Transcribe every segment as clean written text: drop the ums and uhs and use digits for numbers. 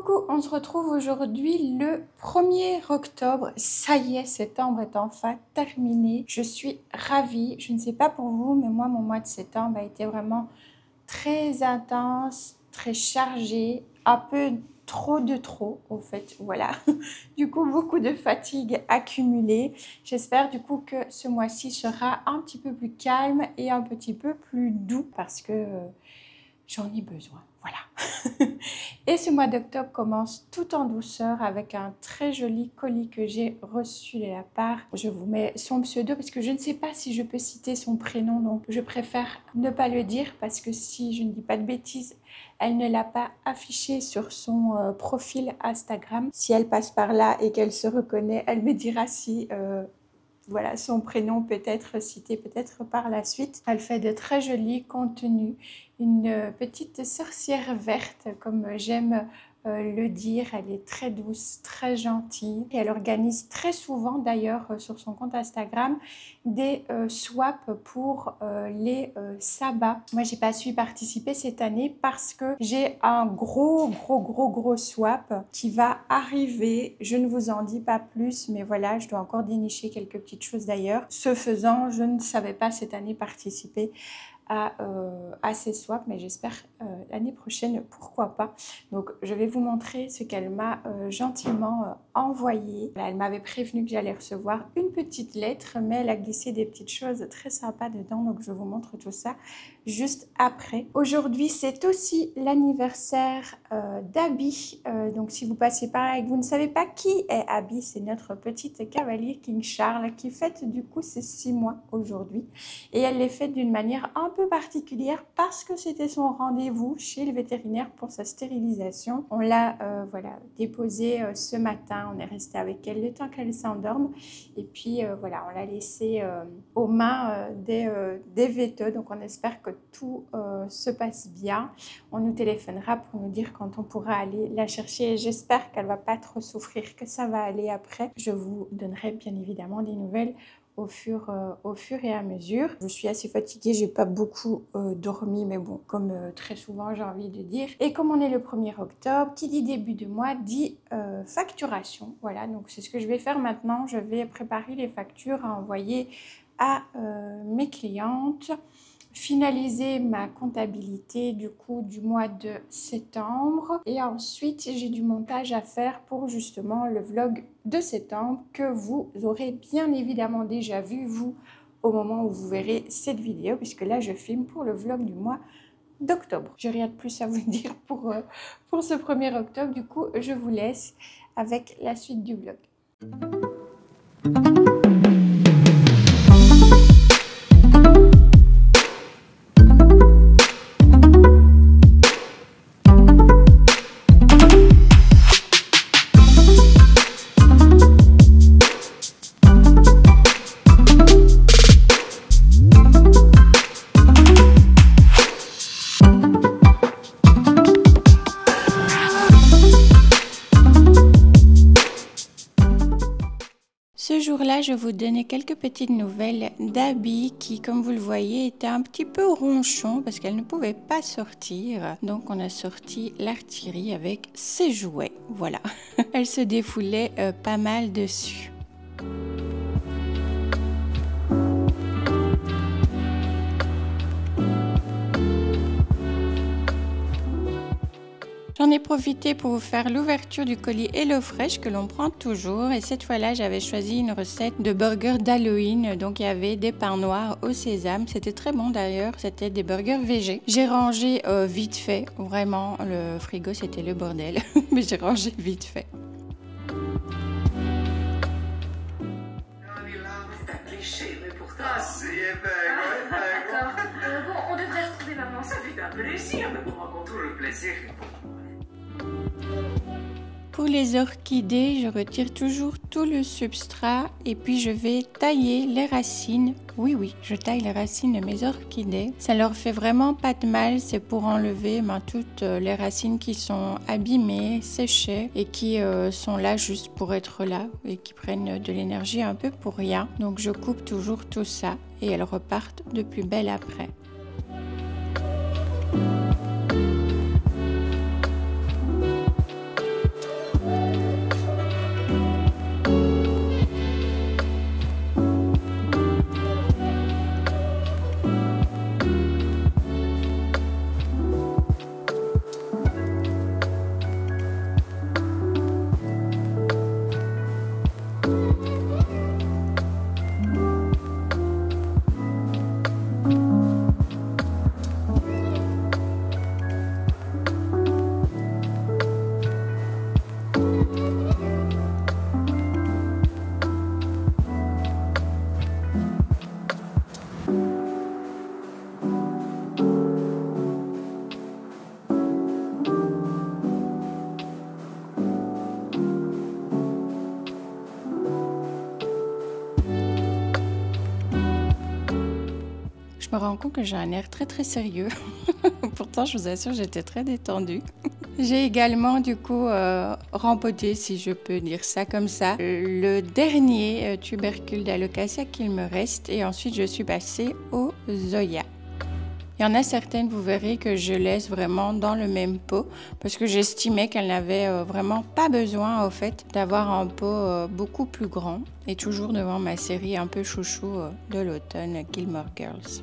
Coucou, on se retrouve aujourd'hui le 1er octobre. Ça y est, septembre est enfin terminé. Je suis ravie. Je ne sais pas pour vous, mais moi, mon mois de septembre a été vraiment très intense, très chargé, un peu trop de trop, au fait, voilà. Du coup, beaucoup de fatigue accumulée. J'espère du coup que ce mois-ci sera un petit peu plus calme et un petit peu plus doux parce que j'en ai besoin, voilà. Et ce mois d'octobre commence tout en douceur avec un très joli colis que j'ai reçu de la part. Je vous mets son pseudo parce que je ne sais pas si je peux citer son prénom, donc je préfère ne pas le dire parce que si je ne dis pas de bêtises, elle ne l'a pas affiché sur son profil Instagram. Si elle passe par là et qu'elle se reconnaît, elle me dira si... voilà, son prénom peut être cité peut-être par la suite. Elle fait de très jolis contenus. Une petite sorcière verte, comme j'aime le dire. Elle est très douce, très gentille. Et elle organise très souvent, d'ailleurs, sur son compte Instagram, des swaps pour les sabbats. Moi, j'ai pas su y participer cette année parce que j'ai un gros swap qui va arriver. Je ne vous en dis pas plus, mais voilà, je dois encore dénicher quelques petites choses d'ailleurs. Ce faisant, je ne savais pas cette année participer à ces swaps, mais j'espère l'année prochaine, pourquoi pas. Donc je vais vous montrer ce qu'elle m'a gentiment envoyé. Là, elle m'avait prévenu que j'allais recevoir une petite lettre, mais elle a glissé des petites choses très sympas dedans, donc je vous montre tout ça juste après. Aujourd'hui, c'est aussi l'anniversaire d'Abby, donc si vous passez par là et que vous ne savez pas qui est Abby, c'est notre petite cavalier King Charles qui fête du coup ses 6 mois aujourd'hui, et elle les fête d'une manière un peu particulière parce que c'était son rendez-vous chez le vétérinaire pour sa stérilisation. On l'a voilà, déposée ce matin, on est resté avec elle le temps qu'elle s'endorme et puis voilà, on l'a laissée aux mains des vétos, donc on espère que tout se passe bien. On nous téléphonera pour nous dire quand on pourra aller la chercher et j'espère qu'elle va pas trop souffrir, que ça va aller après. Je vous donnerai bien évidemment des nouvelles au fur et à mesure. Je suis assez fatiguée, j'ai pas beaucoup dormi, mais bon, comme très souvent j'ai envie de dire. Et comme on est le 1er octobre, qui dit début de mois dit facturation. Voilà, donc c'est ce que je vais faire maintenant. Je vais préparer les factures à envoyer à mes clientes, finaliser ma comptabilité du coup du mois de septembre et ensuite j'ai du montage à faire pour justement le vlog de septembre que vous aurez bien évidemment déjà vu vous au moment où vous verrez cette vidéo, puisque là je filme pour le vlog du mois d'octobre. Je n'ai rien de plus à vous dire pour ce 1er octobre, du coup je vous laisse avec la suite du vlog. Ce jour-là, je vous donnais quelques petites nouvelles d'Abby qui, comme vous le voyez, était un petit peu ronchon parce qu'elle ne pouvait pas sortir. Donc, on a sorti l'artillerie avec ses jouets. Voilà, elle se défoulait pas mal dessus. J'en ai profité pour vous faire l'ouverture du colis HelloFresh que l'on prend toujours, et cette fois-là j'avais choisi une recette de burger d'Halloween, donc il y avait des pains noirs au sésame, c'était très bon d'ailleurs, c'était des burgers végés. J'ai rangé vite fait, vraiment le frigo c'était le bordel, mais j'ai rangé vite fait. D'accord. Bon, on devrait retrouver maman. Ça fait un plaisir, mais pour rencontrer le plaisir. Pour les orchidées, je retire toujours tout le substrat et puis je vais tailler les racines. Oui, je taille les racines de mes orchidées. Ça leur fait vraiment pas de mal, c'est pour enlever toutes les racines qui sont abîmées, séchées et qui sont là juste pour être là et qui prennent de l'énergie un peu pour rien. Donc je coupe toujours tout ça et elles repartent de plus belle après. me rends compte que j'ai un air très sérieux. Pourtant, je vous assure, j'étais très détendue. J'ai également du coup rempoté, si je peux dire ça comme ça, le dernier tubercule d'Alocasia qu'il me reste. Et ensuite, je suis passée au Zoya. Il y en a certaines, vous verrez, que je laisse vraiment dans le même pot parce que j'estimais qu'elles n'avaient vraiment pas besoin, au fait, d'avoir un pot beaucoup plus grand. Et toujours devant ma série un peu chouchou de l'automne, Gilmore Girls.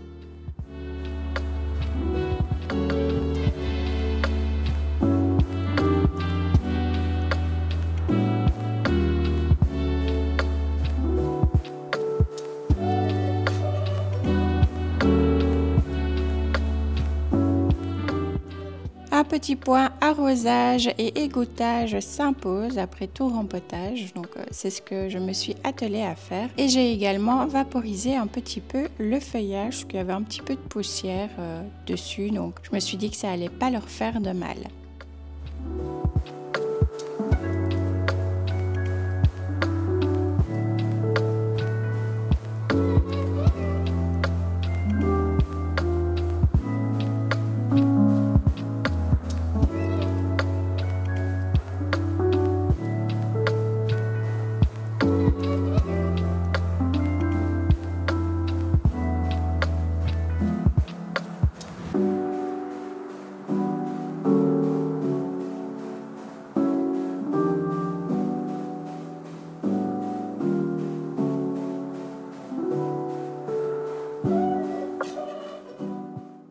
Un petit point arrosage et égouttage s'impose après tout rempotage, donc c'est ce que je me suis attelée à faire. Et j'ai également vaporisé un petit peu le feuillage, parce qu'il y avait un petit peu de poussière dessus, donc je me suis dit que ça allait pas leur faire de mal.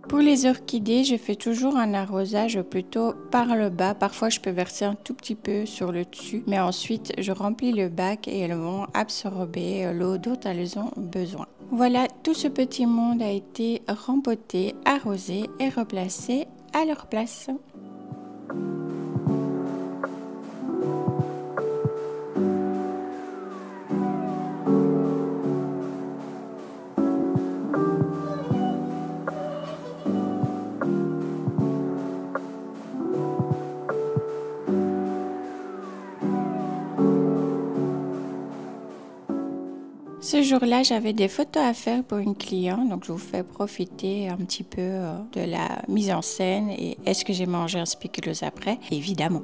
Pour les orchidées, je fais toujours un arrosage plutôt par le bas. Parfois, je peux verser un tout petit peu sur le dessus, mais ensuite, je remplis le bac et elles vont absorber l'eau dont elles ont besoin. Voilà, tout ce petit monde a été rempoté, arrosé et replacé à leur place. Ce jour-là, j'avais des photos à faire pour une cliente, donc je vous fais profiter un petit peu de la mise en scène et est-ce que j'ai mangé un spéculoos après? Évidemment.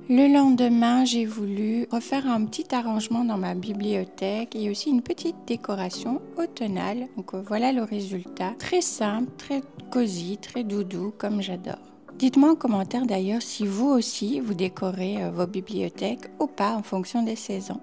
Le lendemain, j'ai voulu refaire un petit arrangement dans ma bibliothèque et aussi une petite décoration automnale. Donc voilà le résultat. Très simple, très cosy, très doudou, comme j'adore. Dites-moi en commentaire d'ailleurs si vous aussi vous décorez vos bibliothèques ou pas en fonction des saisons.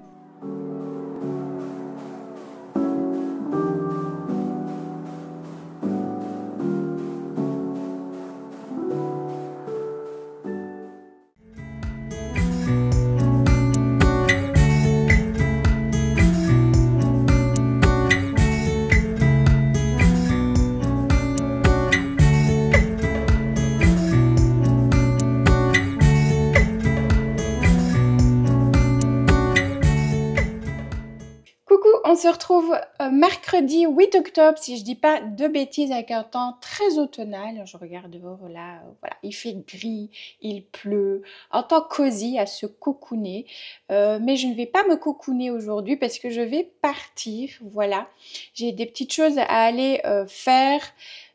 On se retrouve mercredi 8 octobre, si je dis pas de bêtises, avec un temps très automnal. Je regarde dehors là, voilà, il fait gris, il pleut, un temps cosy à se cocooner. Mais je ne vais pas me cocooner aujourd'hui parce que je vais partir, voilà. J'ai des petites choses à aller faire.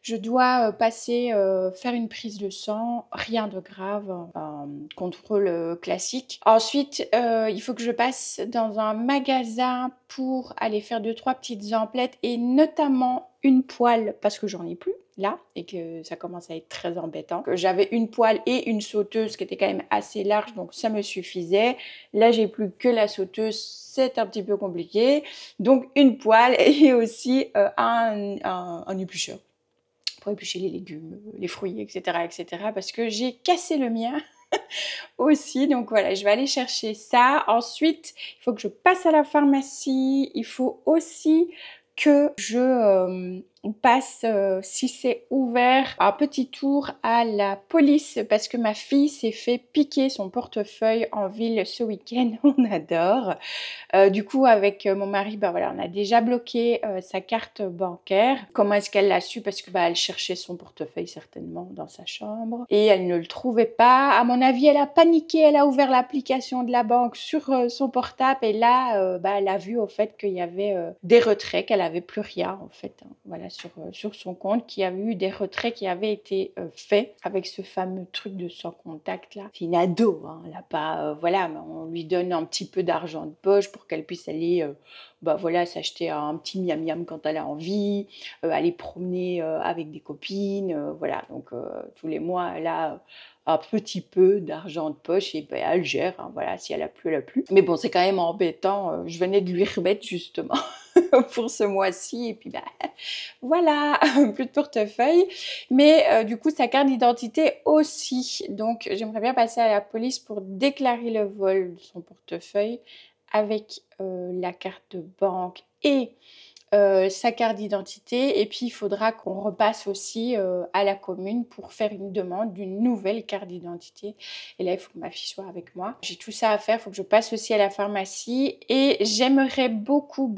Je dois passer, faire une prise de sang, rien de grave, un contrôle classique. Ensuite, il faut que je passe dans un magasin pour aller faire 2-3 petites emplettes et notamment une poêle parce que j'en ai plus là et que ça commence à être très embêtant. J'avais une poêle et une sauteuse qui était quand même assez large donc ça me suffisait. Là j'ai plus que la sauteuse, c'est un petit peu compliqué. Donc une poêle et aussi un éplucheur pour éplucher les légumes, les fruits, etc. parce que j'ai cassé le mien aussi. Donc voilà, je vais aller chercher ça. Ensuite, il faut que je passe à la pharmacie. Il faut aussi que je on passe, si c'est ouvert, un petit tour à la police parce que ma fille s'est fait piquer son portefeuille en ville ce week-end. On adore. Du coup, avec mon mari, bah voilà, on a déjà bloqué sa carte bancaire. Comment est-ce qu'elle l'a su? Parce que bah, elle cherchait son portefeuille certainement dans sa chambre et elle ne le trouvait pas. À mon avis, elle a paniqué, elle a ouvert l'application de la banque sur son portable et là, bah, elle a vu au fait qu'il y avait des retraits, qu'elle avait plus rien en fait, hein, voilà, sur son compte, qu'il y avait eu des retraits qui avaient été faits avec ce fameux truc de sans contact là. C'est une ado, hein, elle a pas, voilà, mais on lui donne un petit peu d'argent de poche pour qu'elle puisse aller bah voilà, s'acheter un petit miam miam quand elle a envie, aller promener avec des copines, voilà, donc tous les mois elle a un petit peu d'argent de poche et ben, elle gère, hein, voilà, si elle a plus, elle a plus. Mais bon, c'est quand même embêtant, je venais de lui remettre justement pour ce mois-ci et puis bah voilà, plus de portefeuille, mais du coup sa carte d'identité aussi, donc j'aimerais bien passer à la police pour déclarer le vol de son portefeuille avec la carte de banque et sa carte d'identité, et puis il faudra qu'on repasse aussi à la commune pour faire une demande d'une nouvelle carte d'identité et là il faut que ma fille soit avec moi. J'ai tout ça à faire, il faut que je passe aussi à la pharmacie et j'aimerais beaucoup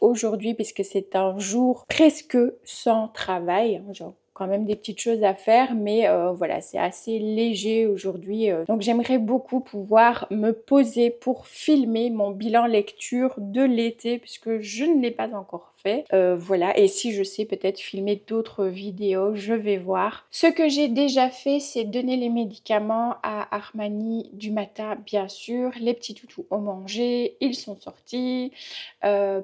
aujourd'hui puisque c'est un jour presque sans travail, hein, genre quand même des petites choses à faire, mais voilà, c'est assez léger aujourd'hui. Donc j'aimerais beaucoup pouvoir me poser pour filmer mon bilan lecture de l'été, puisque je ne l'ai pas encore fait. Voilà, et si je sais peut-être filmer d'autres vidéos, je vais voir. Ce que j'ai déjà fait, c'est donner les médicaments à Armani du matin, bien sûr. Les petits toutous ont mangé, ils sont sortis,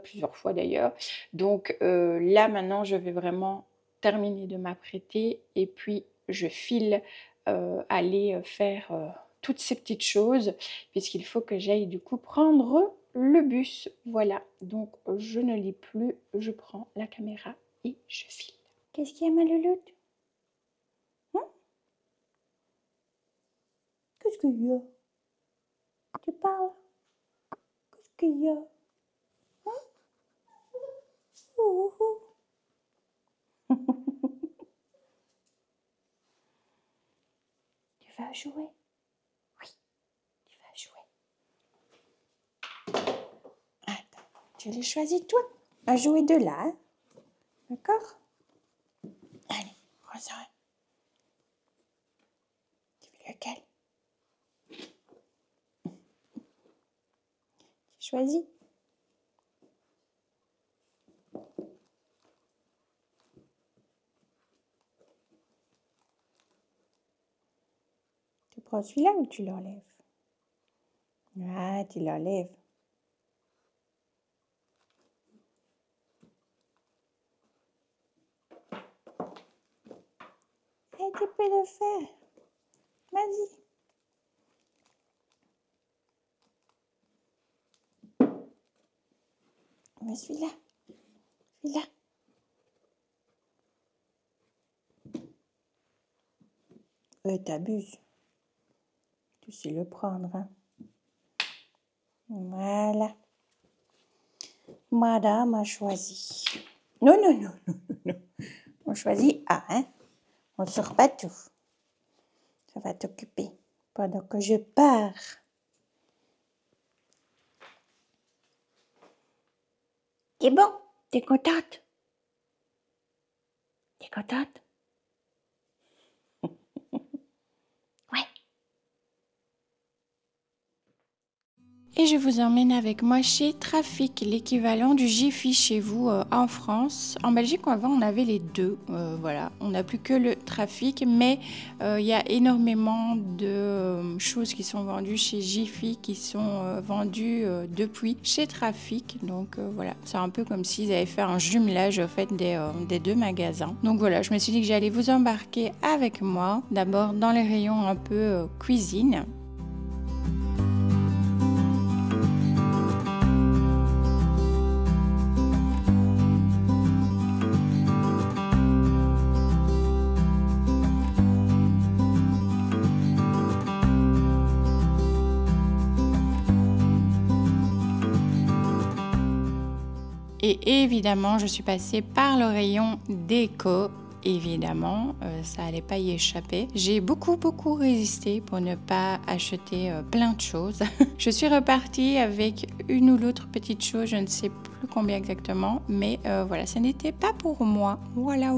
plusieurs fois d'ailleurs. Donc là, maintenant, je vais vraiment terminer de m'apprêter et puis je file aller faire toutes ces petites choses puisqu'il faut que j'aille du coup prendre le bus. Voilà, donc je ne lis plus, je prends la caméra et je file. Qu'est-ce qu'il y a, ma louloute? Qu'est-ce qu'il y a? Tu parles? Qu'est-ce qu'il y a? Oh, oh. Tu vas jouer? Oui, tu vas jouer. Attends, tu les choisis toi? À jouer de là, hein? D'accord? Allez, prends-en un. Tu veux lequel? Tu choisis? Tu prends celui-là ou tu l'enlèves? Ah, tu l'enlèves. Et tu peux le faire. Vas-y. Mais celui-là. Celui-là. T'abuses. Tu sais le prendre, hein. Voilà. Madame a choisi. Non, non, non, non, non. On choisit A, hein. On ne sort pas tout. Ça va t'occuper pendant que je pars. C'est bon? T'es contente? T'es contente? Ouais. Et je vous emmène avec moi chez Trafic, l'équivalent du Jiffy chez vous en France. En Belgique, avant, on avait les deux. Voilà, on n'a plus que le Trafic, mais il y a énormément de choses qui sont vendues chez Jiffy, qui sont vendues depuis chez Trafic. Donc voilà, c'est un peu comme s'ils avaient fait un jumelage en fait des deux magasins. Donc voilà, je me suis dit que j'allais vous embarquer avec moi, d'abord dans les rayons un peu cuisine. Et évidemment, je suis passée par le rayon déco. Évidemment, ça allait pas y échapper. J'ai beaucoup résisté pour ne pas acheter plein de choses. Je suis repartie avec une ou l'autre petite chose, je ne sais plus combien exactement, mais voilà, ça n'était pas pour moi. Voilà.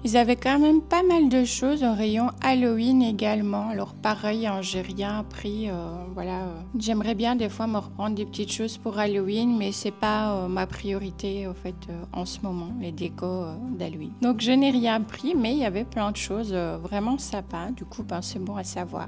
Ils avaient quand même pas mal de choses au rayon Halloween également. Alors pareil, hein, j'ai rien pris. Voilà, j'aimerais bien des fois me reprendre des petites choses pour Halloween, mais c'est pas ma priorité en fait en ce moment, les décos d'Halloween. Donc je n'ai rien pris, mais il y avait plein de choses vraiment sympas. Du coup, ben, c'est bon à savoir.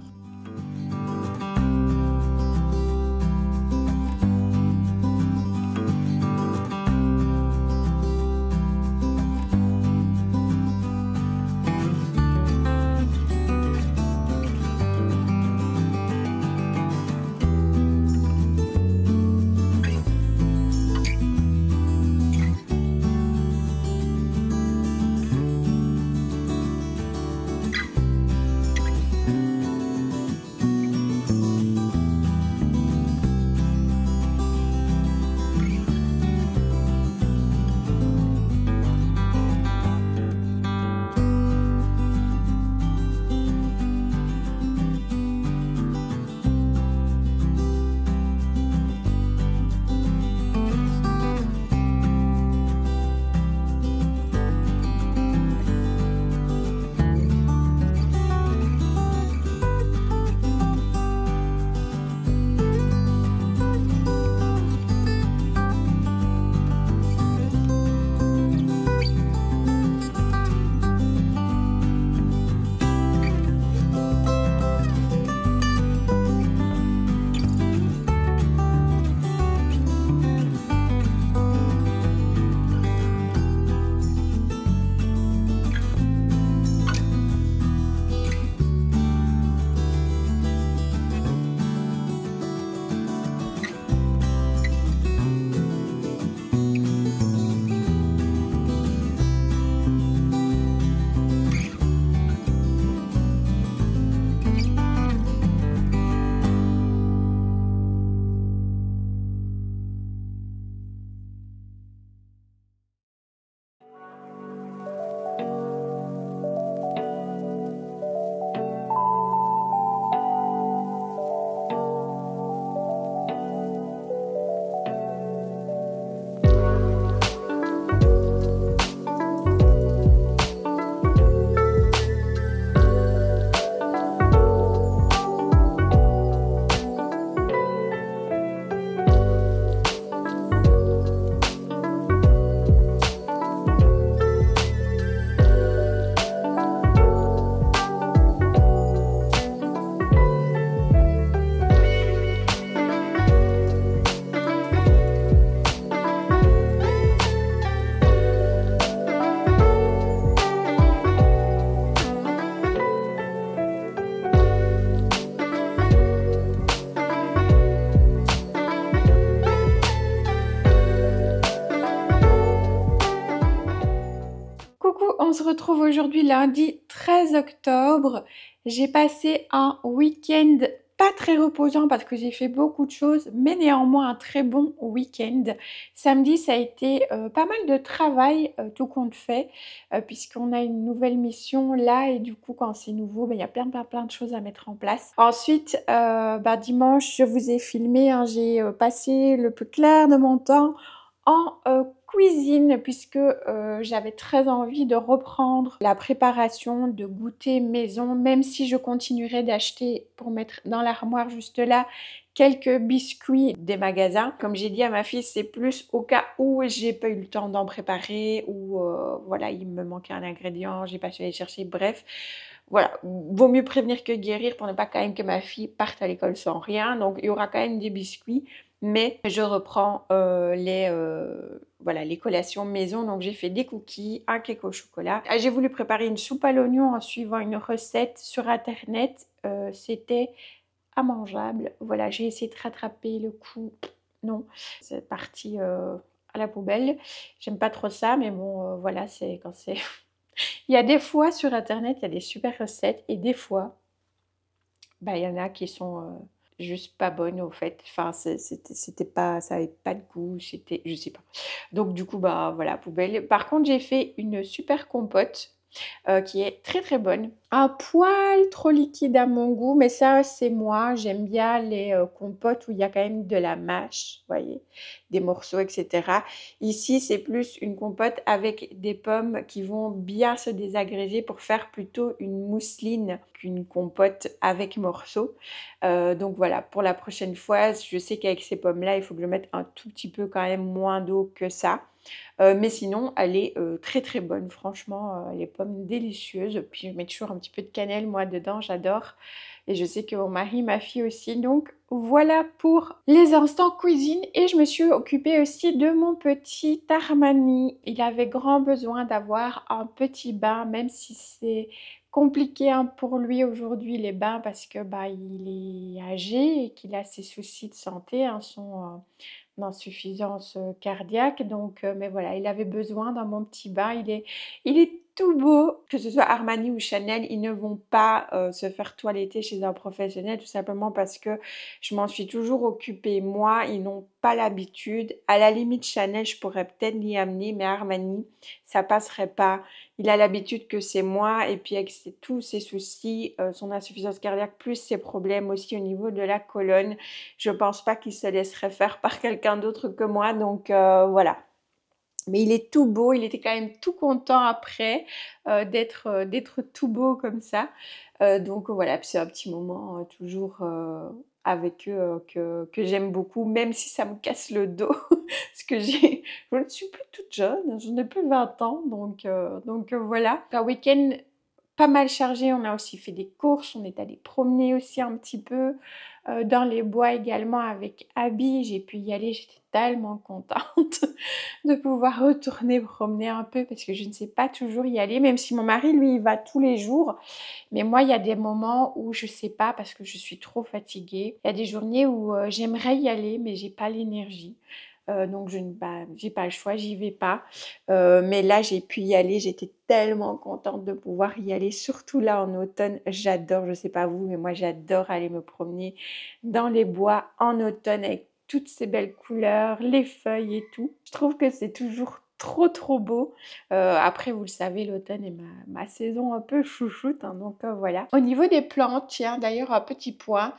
On se retrouve aujourd'hui lundi 13 octobre. J'ai passé un week-end pas très reposant parce que j'ai fait beaucoup de choses, mais néanmoins un très bon week-end. Samedi, ça a été pas mal de travail, tout compte fait, puisqu'on a une nouvelle mission là et du coup, quand c'est nouveau, ben, il y a plein de choses à mettre en place. Ensuite, bah, dimanche, je vous ai filmé, hein, j'ai passé le plus clair de mon temps en cuisine puisque j'avais très envie de reprendre la préparation de goûter maison, même si je continuerai d'acheter pour mettre dans l'armoire juste là quelques biscuits des magasins. Comme j'ai dit à ma fille, c'est plus au cas où j'ai pas eu le temps d'en préparer ou voilà, il me manquait un ingrédient, j'ai pas su aller chercher, bref. Voilà, vaut mieux prévenir que guérir pour ne pas quand même que ma fille parte à l'école sans rien. Donc il y aura quand même des biscuits, mais je reprends voilà, les collations maison. Donc j'ai fait des cookies, un cake au chocolat. J'ai voulu préparer une soupe à l'oignon en suivant une recette sur internet. C'était immangeable. Voilà, j'ai essayé de rattraper le coup. Non, c'est parti à la poubelle. J'aime pas trop ça, mais bon, voilà, c'est quand c'est... Il y a des fois sur internet, il y a des super recettes et des fois, bah, il y en a qui sont juste pas bonnes au fait. Enfin, c'était pas, ça avait pas de goût, c'était, je sais pas. Donc du coup, bah voilà, poubelle. Par contre, j'ai fait une super compote qui est très bonne. Un poil trop liquide à mon goût, mais ça c'est moi. J'aime bien les compotes où il y a quand même de la mâche, vous voyez, des morceaux, etc. Ici c'est plus une compote avec des pommes qui vont bien se désagréger pour faire plutôt une mousseline qu'une compote avec morceaux. Donc voilà, pour la prochaine fois, je sais qu'avec ces pommes-là, il faut que je mette un tout petit peu quand même moins d'eau que ça. Mais sinon, elle est très bonne, franchement, les pommes délicieuses. Puis je mets toujours un petit peu de cannelle, moi, dedans, j'adore. Et je sais que mon mari, ma fille aussi. Donc voilà pour les instants cuisine. Et je me suis occupée aussi de mon petit Armani. Il avait grand besoin d'avoir un petit bain, même si c'est compliqué hein, pour lui aujourd'hui les bains parce que bah, il est âgé et qu'il a ses soucis de santé, hein, d'insuffisance cardiaque. Donc, mais voilà, il avait besoin d'un mon petit bain. Il est tout beau. Que ce soit Armani ou Chanel, ils ne vont pas se faire toiletter chez un professionnel tout simplement parce que je m'en suis toujours occupée. Moi, ils n'ont pas l'habitude. À la limite, Chanel, je pourrais peut-être l'y amener, mais Armani, ça passerait pas. Il a l'habitude que c'est moi et puis avec tous ses soucis, son insuffisance cardiaque, plus ses problèmes aussi au niveau de la colonne, je pense pas qu'il se laisserait faire par quelqu'un d'autre que moi. Donc voilà. Mais il est tout beau, il était quand même tout content après d'être tout beau comme ça. Donc voilà, puis c'est un petit moment toujours avec eux que j'aime beaucoup, même si ça me casse le dos. Parce que je ne suis plus toute jeune, je n'ai plus 20 ans. Donc voilà. Un week-end pas mal chargé, on a aussi fait des courses, on est allé promener aussi un petit peu dans les bois également avec Abby. J'ai pu y aller, j'étais tellement contente de pouvoir retourner promener un peu parce que je ne sais pas toujours y aller, même si mon mari lui il va tous les jours. Mais moi il y a des moments où je sais pas parce que je suis trop fatiguée. Il y a des journées où j'aimerais y aller mais j'ai pas l'énergie. Donc je ne bah, j'ai pas le choix, j'y vais pas. Mais là j'ai pu y aller, j'étais tellement contente de pouvoir y aller, surtout là en automne. J'adore, je sais pas vous, mais moi j'adore aller me promener dans les bois en automne avec toutes ces belles couleurs, les feuilles et tout. Je trouve que c'est toujours trop beau. Après, vous le savez, l'automne est ma saison un peu chouchoute, hein, donc voilà. Au niveau des plantes, tiens, d'ailleurs, un petit point.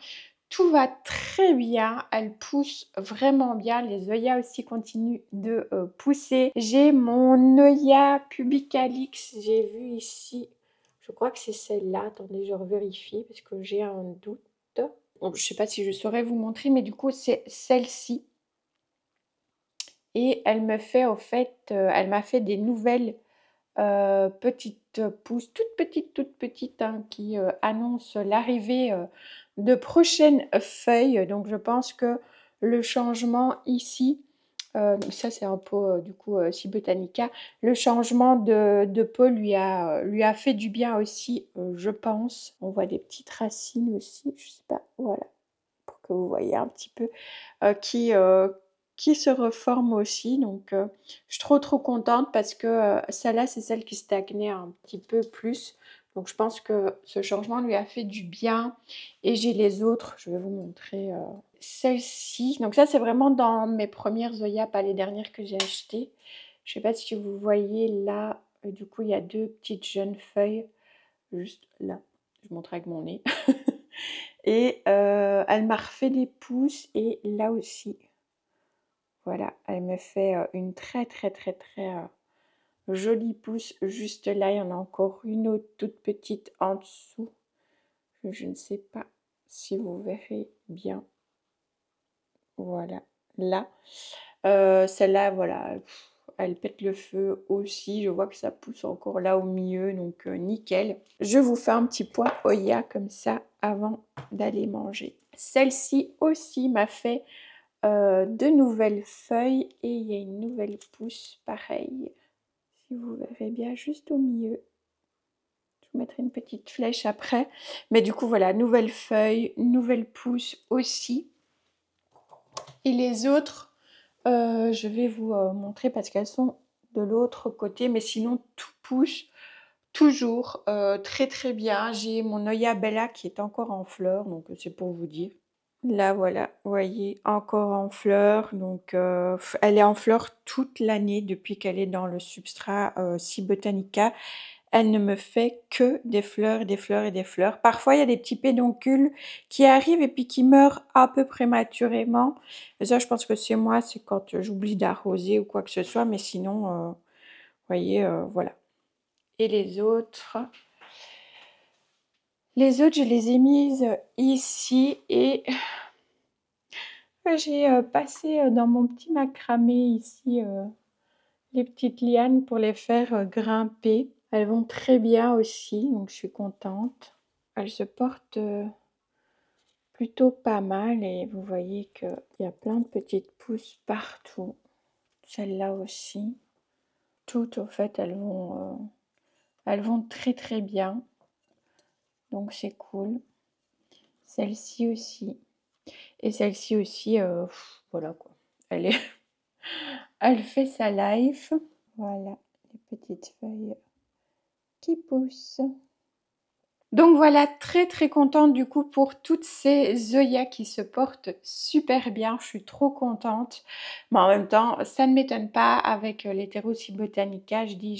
Tout va très bien, elles poussent vraiment bien. Les œillets aussi continuent de pousser. J'ai mon œillat pubicalix, j'ai vu ici, je crois que c'est celle-là. Attendez, je revérifie parce que j'ai un doute. Bon, je ne sais pas si je saurais vous montrer, mais du coup, c'est celle-ci. Et elle me fait, au fait, elle m'a fait des nouvelles petites pousses, toutes petites, hein, qui annoncent l'arrivée de prochaines feuilles. Donc, je pense que le changement ici, ça c'est un pot du coup Botanica, le changement de pot lui a fait du bien aussi, je pense. On voit des petites racines aussi, je sais pas, voilà, pour que vous voyez un petit peu qui se reforme aussi. Donc je suis trop contente parce que celle-là c'est celle qui stagnait un petit peu plus. Donc je pense que ce changement lui a fait du bien. Et j'ai les autres, je vais vous montrer celle-ci. Donc ça c'est vraiment dans mes premières Zoya, pas les dernières que j'ai achetées. Je ne sais pas si vous voyez là, du coup il y a deux petites jeunes feuilles, juste là. Je vous montre avec mon nez. Et elle m'a refait des pouces et là aussi. Voilà, elle me fait une très jolie pousse juste là. Il y en a encore une autre toute petite en dessous. Je ne sais pas si vous verrez bien. Voilà, là. Celle-là, voilà, elle pète le feu aussi. Je vois que ça pousse encore là au milieu, donc nickel. Je vous fais un petit point Oya comme ça avant d'aller manger. Celle-ci aussi m'a fait de nouvelles feuilles et il y a une nouvelle pousse pareil. Si vous verrez bien juste au milieu. Je vous mettrai une petite flèche après. Mais du coup, voilà, nouvelle feuille, nouvelle pousse aussi. Et les autres, je vais vous montrer parce qu'elles sont de l'autre côté. Mais sinon, tout pousse toujours très bien. J'ai mon Oya Bella qui est encore en fleurs, donc c'est pour vous dire. Là, voilà, vous voyez, encore en fleurs. Donc, elle est en fleurs toute l'année depuis qu'elle est dans le substrat Botanica. Elle ne me fait que des fleurs, des fleurs et des fleurs. Parfois, il y a des petits pédoncules qui arrivent et puis qui meurent un peu prématurément. Et ça, je pense que c'est moi, c'est quand j'oublie d'arroser ou quoi que ce soit. Mais sinon, vous voyez, voilà. Et les autres, je les ai mises ici et j'ai passé dans mon petit macramé ici les petites lianes pour les faire grimper. Elles vont très bien aussi, donc je suis contente. Elles se portent plutôt pas mal et vous voyez qu'il y a plein de petites pousses partout. Celle-là aussi. Toutes, au fait, elles vont très bien. Donc c'est cool. Celle-ci aussi. Et celle-ci aussi, voilà quoi. Elle fait sa life. Voilà, les petites feuilles qui poussent. Donc voilà, très contente du coup pour toutes ces Zoya qui se portent super bien. Je suis trop contente. Mais en même temps, ça ne m'étonne pas avec l'Heterosi Botanica. Je dis,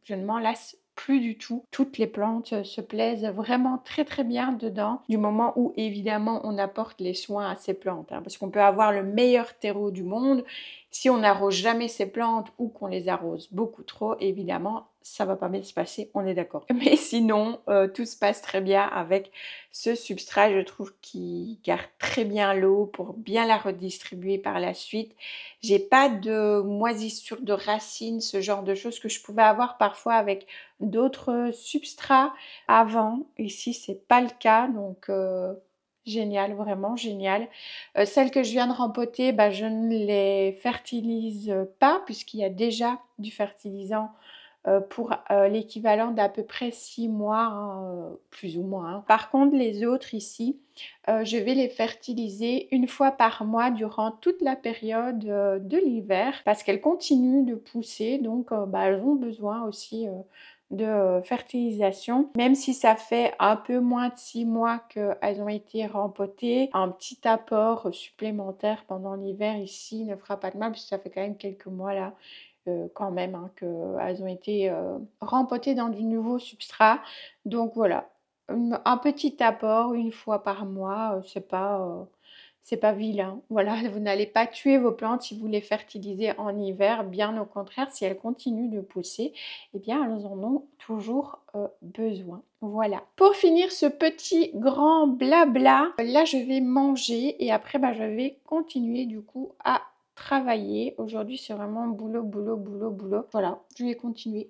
je ne m'en lasse plus du tout. Toutes les plantes se plaisent vraiment très bien dedans. Du moment où évidemment on apporte les soins à ces plantes. Hein, parce qu'on peut avoir le meilleur terreau du monde. Si on n'arrose jamais ces plantes ou qu'on les arrose beaucoup trop, évidemment, ça va pas bien se passer, on est d'accord. Mais sinon, tout se passe très bien avec ce substrat, je trouve qu'il garde très bien l'eau pour bien la redistribuer par la suite. J'ai pas de moisissure de racines, ce genre de choses que je pouvais avoir parfois avec d'autres substrats avant. Ici, c'est pas le cas, donc génial, vraiment génial. Celles que je viens de rempoter, bah, je ne les fertilise pas puisqu'il y a déjà du fertilisant pour l'équivalent d'à peu près 6 mois, hein, plus ou moins. Hein. Par contre, les autres ici, je vais les fertiliser une fois par mois durant toute la période de l'hiver parce qu'elles continuent de pousser, donc bah, elles ont besoin aussi de fertilisation. Même si ça fait un peu moins de 6 mois qu'elles ont été rempotées, un petit apport supplémentaire pendant l'hiver ici ne fera pas de mal puisque ça fait quand même quelques mois là quand même hein, qu'elles ont été rempotées dans du nouveau substrat. Donc voilà, un petit apport une fois par mois, c'est pas vilain. Voilà, vous n'allez pas tuer vos plantes si vous les fertilisez en hiver. Bien au contraire, si elles continuent de pousser, eh bien elles en ont toujours besoin. Voilà. Pour finir ce petit grand blabla, là je vais manger et après bah, je vais continuer du coup à travailler. Aujourd'hui, c'est vraiment boulot. Voilà, je vais continuer.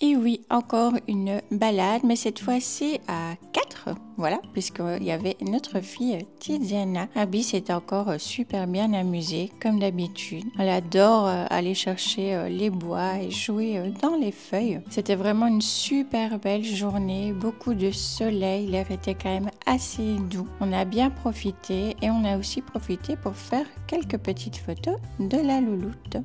Et oui, encore une balade, mais cette fois-ci à 4, voilà, puisqu'il y avait notre fille Tiziana. Abby s'est encore super bien amusée, comme d'habitude. Elle adore aller chercher les bois et jouer dans les feuilles. C'était vraiment une super belle journée, beaucoup de soleil, l'air était quand même assez doux. On a bien profité et on a aussi profité pour faire quelques petites photos de la louloute.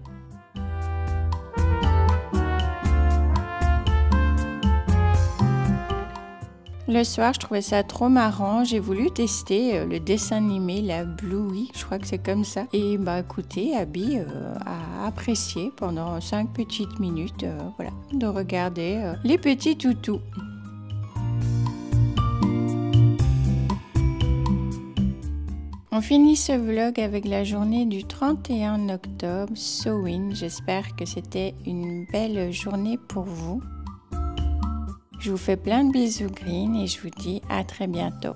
Le soir, je trouvais ça trop marrant. J'ai voulu tester le dessin animé, la Bluey, je crois que c'est comme ça. Et bah écoutez, Abby a apprécié pendant 5 petites minutes, voilà, de regarder les petits toutous. On finit ce vlog avec la journée du 31 octobre, Samhain. J'espère que c'était une belle journée pour vous. Je vous fais plein de bisous green et je vous dis à très bientôt.